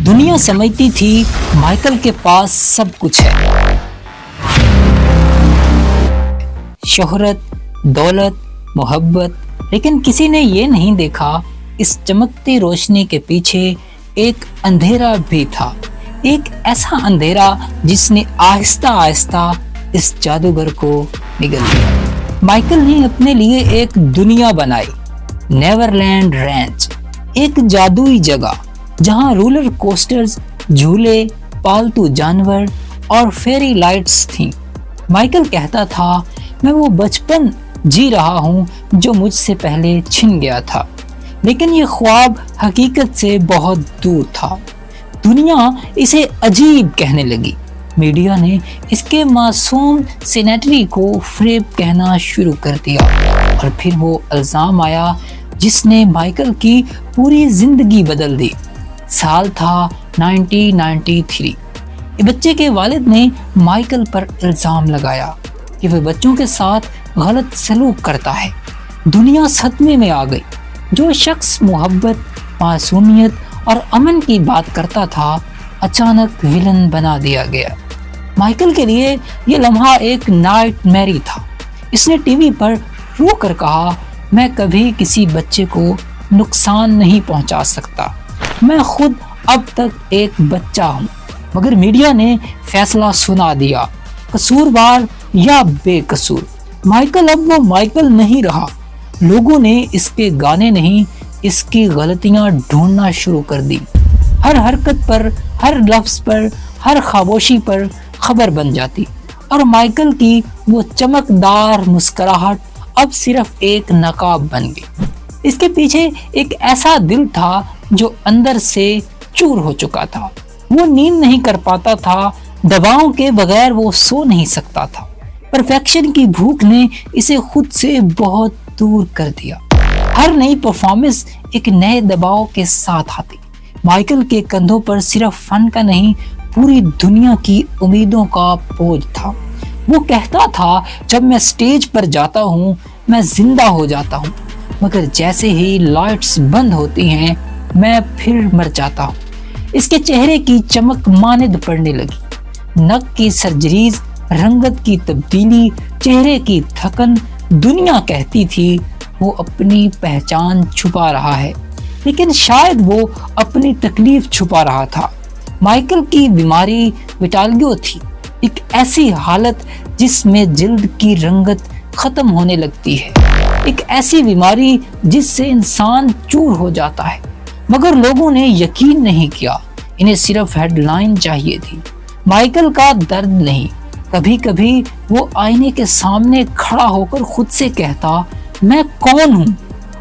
دنیا سمجھتی تھی مائیکل کے پاس سب کچھ ہے، شہرت، دولت، محبت، لیکن کسی نے یہ نہیں دیکھا اس چمکتی روشنی کے پیچھے ایک اندھیرا بھی تھا، ایک ایسا اندھیرا جس نے آہستہ آہستہ اس جادوگر کو نگل لیا۔ مائیکل نے اپنے لیے ایک دنیا بنائی، نیورلینڈ رینچ، ایک جادوئی جگہ جہاں رولر کوسٹرز، جھولے، پالتو جانور اور فیری لائٹس تھیں۔ مائیکل کہتا تھا میں وہ بچپن جی رہا ہوں جو مجھ سے پہلے چھن گیا تھا، لیکن یہ خواب حقیقت سے بہت دور تھا۔ دنیا اسے عجیب کہنے لگی، میڈیا نے اس کے معصوم سینیٹری کو فریب کہنا شروع کر دیا، اور پھر وہ الزام آیا جس نے مائیکل کی پوری زندگی بدل دی۔ سال تھا 1993۔ بچے کے والد نے مائیکل پر الزام لگایا کہ وہ بچوں کے ساتھ غلط سلوک کرتا ہے۔ دنیا صدمے میں آ گئی۔ جو شخص محبت، معصومیت اور امن کی بات کرتا تھا اچانک ویلن بنا دیا گیا۔ مائیکل کے لیے یہ لمحہ ایک نائٹ میری تھا۔ اس نے ٹی وی پر رو کر کہا میں کبھی کسی بچے کو نقصان نہیں پہنچا سکتا، میں خود اب تک ایک بچہ ہوں۔ مگر میڈیا نے فیصلہ سنا دیا، قصوروار یا بے قصور۔ مائیکل اب وہ مائیکل نہیں رہا۔ لوگوں نے اس کے گانے نہیں، اس کی غلطیاں ڈھونڈنا شروع کر دی۔ ہر حرکت پر، ہر لفظ پر، ہر خاموشی پر خبر بن جاتی، اور مائیکل کی وہ چمکدار مسکراہٹ اب صرف ایک نقاب بن گئی۔ اس کے پیچھے ایک ایسا دل تھا جو اندر سے چور ہو چکا تھا۔ وہ نیند نہیں کر پاتا تھا، دواؤں کے بغیر وہ سو نہیں سکتا تھا۔ پرفیکشن کی بھوک نے اسے خود سے بہت دور کر دیا۔ ہر نئی پرفارمنس ایک نئے دباؤ کے ساتھ آتی۔ مائیکل کے کندھوں پر صرف فن کا نہیں، پوری دنیا کی امیدوں کا بوجھ تھا۔ وہ کہتا تھا جب میں سٹیج پر جاتا ہوں میں زندہ ہو جاتا ہوں، مگر جیسے ہی لائٹس بند ہوتی ہیں میں پھر مر جاتا ہوں۔ اس کے چہرے کی چمک ماند پڑنے لگی، نک کی سرجریز، رنگت کی تبدیلی، چہرے کی تھکن۔ دنیا کہتی تھی وہ اپنی پہچان چھپا رہا ہے، لیکن شاید وہ اپنی تکلیف چھپا رہا تھا۔ مائیکل کی بیماری وٹالگو تھی، ایک ایسی حالت جس میں جلد کی رنگت ختم ہونے لگتی ہے، ایک ایسی بیماری جس سے انسان چور ہو جاتا ہے۔ مگر لوگوں نے یقین نہیں کیا، انہیں صرف ہیڈ لائن چاہیے تھی۔ مائیکل کا درد نہیں۔ کبھی کبھی وہ آئینے کے سامنے کھڑا ہو کر خود سے کہتا میں کون ہوں؟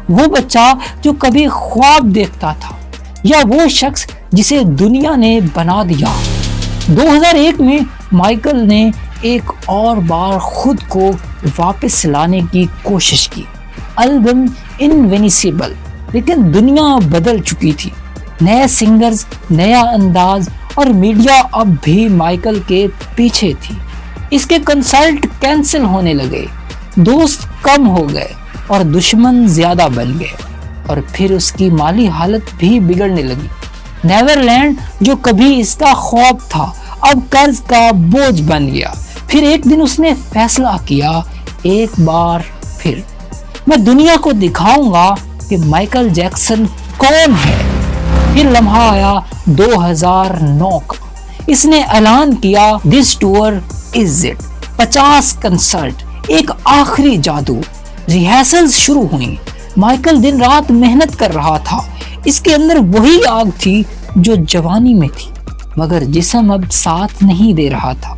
وہ بچہ جو کبھی خواب دیکھتا تھا، یا وہ شخص جسے دنیا نے بنا دیا۔ 2001 میں مائیکل نے ایک اور بار خود کو واپس لانے کی کوشش کی۔ البم انوینسیبل، لیکن دنیا بدل چکی تھی۔ نئے سنگرز، نیا انداز، اور میڈیا اب بھی مائیکل کے پیچھے تھی۔ اس کے کنسرٹ کینسل ہونے لگے، دوست کم ہو گئے اور دشمن زیادہ بن گئے، اور پھر اس کی مالی حالت بھی بگڑنے لگی۔ نیورلینڈ جو کبھی اس کا خواب تھا اب قرض کا بوجھ بن گیا۔ پھر ایک دن اس نے فیصلہ کیا، ایک بار پھر میں دنیا کو دکھاؤں گا کہ مائیکل جیکسن کون ہے۔ پھر لمحہ آیا 2009 کا۔ اس نے اعلان کیا دس ٹور از اٹ، 50 کنسرٹ، ایک آخری جادو۔ ریہرسلز شروع ہوئیں۔ مائیکل دن رات محنت کر رہا تھا۔ اس کے اندر وہی آگ تھی جو جوانی میں تھی، مگر جسم اب ساتھ نہیں دے رہا تھا۔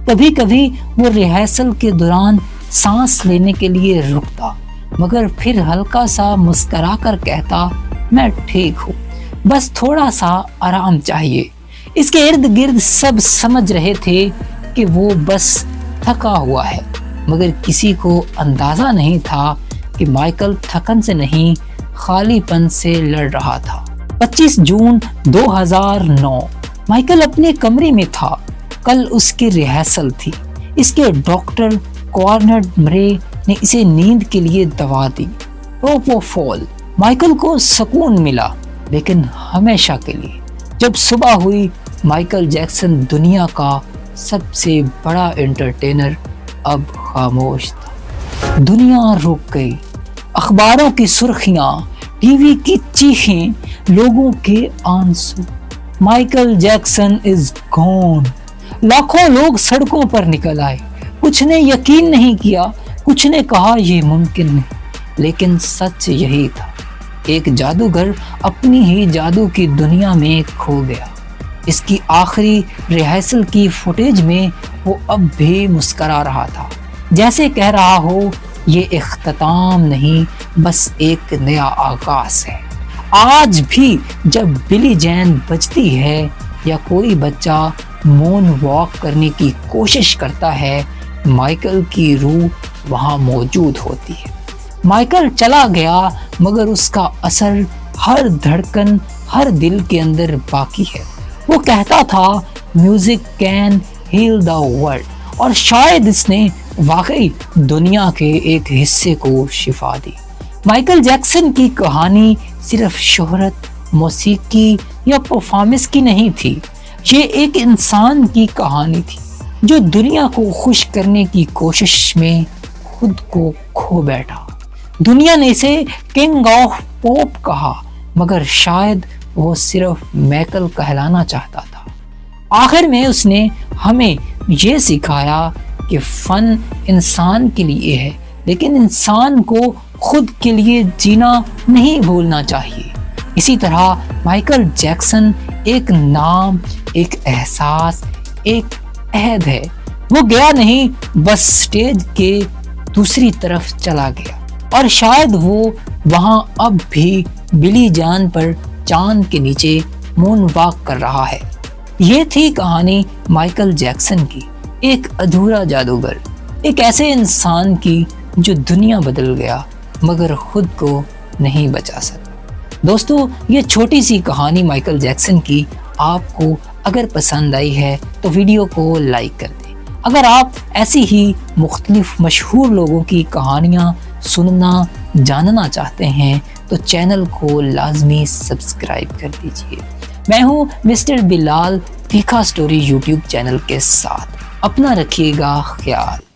کبھی کبھی وہ ریہرسل کے دوران سانس لینے کے لیے رکتا، مگر پھر ہلکا سا مسکرا کر کہتا میں ٹھیک ہوں، بس تھوڑا سا آرام چاہیے۔ اس کے ارد گرد سب سمجھ رہے تھے کہ وہ بس تھکا ہوا ہے، مگر کسی کو اندازہ نہیں تھا کہ مائیکل تھکن سے نہیں، خالی پن سے لڑ رہا تھا۔ 25 جون 2009 مائیکل اپنے کمرے میں تھا۔ کل اس کی ریہرسل تھی۔ اس کے ڈاکٹر کوارنڈ مرے نے اسے نیند کے لیے دوا دی، پروپوفول۔ مائیکل کو سکون ملا، لیکن ہمیشہ کے لیے۔ جب صبح ہوئی مائیکل جیکسن دنیا کا سب سے بڑا انٹرٹینر اب خاموش تھا۔ دنیا رک گئی، اخباروں کی سرخیاں، ٹی وی کی چیخیں، لوگوں کے آنسو۔ مائیکل جیکسن از گون۔ لاکھوں لوگ سڑکوں پر نکل آئے، کچھ نے یقین نہیں کیا، کچھ نے کہا یہ ممکن نہیں، لیکن سچ یہی تھا۔ ایک جادوگر اپنی ہی جادو کی دنیا میں کھو گیا۔ اس کی آخری ریہرسل کی فوٹیج میں وہ اب بھی مسکرا رہا تھا، جیسے کہہ رہا ہو یہ اختتام نہیں، بس ایک نیا آغاز ہے۔ آج بھی جب بلی جین بجتی ہے یا کوئی بچہ مون واک کرنے کی کوشش کرتا ہے، مائیکل کی روح وہاں موجود ہوتی ہے۔ مائیکل چلا گیا مگر اس کا اثر ہر دھڑکن، ہر دل کے اندر باقی ہے۔ وہ کہتا تھا music can heal the world, اور شاید اس نے واقعی دنیا کے ایک حصے کو شفا دی۔ مائیکل جیکسن کی کہانی صرف شہرت، موسیقی یا پرفارمنس کی نہیں تھی، یہ ایک انسان کی کہانی تھی جو دنیا کو خوش کرنے کی کوشش میں خود کو کھو بیٹھا۔ دنیا نے اسے کنگ آف پاپ کہا، مگر شاید وہ صرف مائیکل کہلانا چاہتا تھا۔ آخر میں اس نے ہمیں یہ سکھایا کہ فن انسان کے لیے ہے، لیکن انسان کو خود کے لیے جینا نہیں بھولنا چاہیے۔ اسی طرح مائیکل جیکسن ایک نام، ایک احساس، ایک عہد ہے۔ وہ گیا نہیں، بس سٹیج کے دوسری طرف چلا گیا، اور شاید وہ وہاں اب بھی بلی جان پر چاند کے نیچے مون واک کر رہا ہے۔ یہ تھی کہانی مائیکل جیکسن کی، ایک ادھورا جادوگر، ایک ایسے انسان کی جو دنیا بدل گیا مگر خود کو نہیں بچا سکا۔ دوستو، یہ چھوٹی سی کہانی مائیکل جیکسن کی آپ کو اگر پسند آئی ہے تو ویڈیو کو لائک کر دیں۔ اگر آپ ایسی ہی مختلف مشہور لوگوں کی کہانیاں سننا، جاننا چاہتے ہیں تو چینل کو لازمی سبسکرائب کر دیجئے۔ میں ہوں مسٹر بلال، تیکھا سٹوری یوٹیوب چینل کے ساتھ۔ اپنا رکھیے گا خیال۔